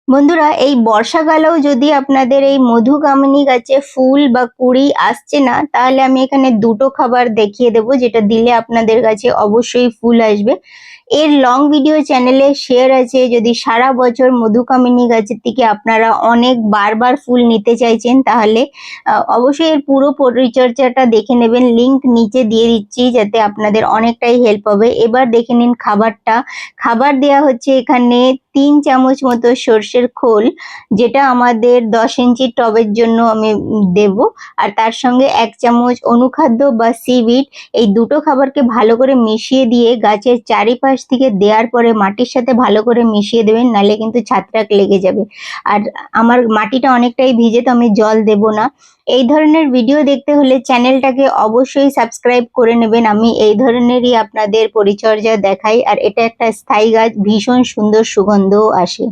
বন্ধুরা, এই বর্ষাকালেও যদি আপনাদের এই মধুকামিনী গাছে ফুল বা কুঁড়ি আসছে না, তাহলে আমি এখানে দুটো খাবার দেখিয়ে দেবো যেটা দিলে আপনাদের গাছে অবশ্যই ফুল আসবে। এর লং ভিডিও চ্যানেলে শেয়ার আছে। যদি সারা বছর মধুকামিনী গাছের থেকে আপনারা অনেক বারবার ফুল নিতে চাইছেন, তাহলে অবশ্যই এর পুরো পরিচর্যাটা দেখে নেবেন। লিংক নিচে দিয়ে দিচ্ছি যাতে আপনাদের অনেকটাই হেল্প হবে। এবার দেখে নিন খাবারটা। খাবার দেয়া হচ্ছে এখানে 3 চামচ মতো সর্ষের খোল, যেটা আমাদের 10 ইঞ্চি টবের জন্য আমি দেব। আর তার সঙ্গে 1 চামচ অনুখাদ্য বা সিভিড। এই দুটো খাবারকে ভালো করে মিশিয়ে দিয়ে গাছের চারিপাশ থেকে দেওয়ার পরে মাটির সাথে ভালো করে মিশিয়ে দেবেন, নাহলে কিন্তু ছত্রাক লেগে যাবে। আর আমার মাটিটা অনেকটাই ভিজে, তো আমি জল দেব না। এই ধরনের ভিডিও দেখতে হলে চ্যানেলটাকে অবশ্যই সাবস্ক্রাইব করে নেবেন। আমি এই ধরনেরই আপনাদের পরিচর্যা দেখাই। আর এটা একটা স্থায়ী গাছ, ভীষণ সুন্দর সুগন্ধও আসে।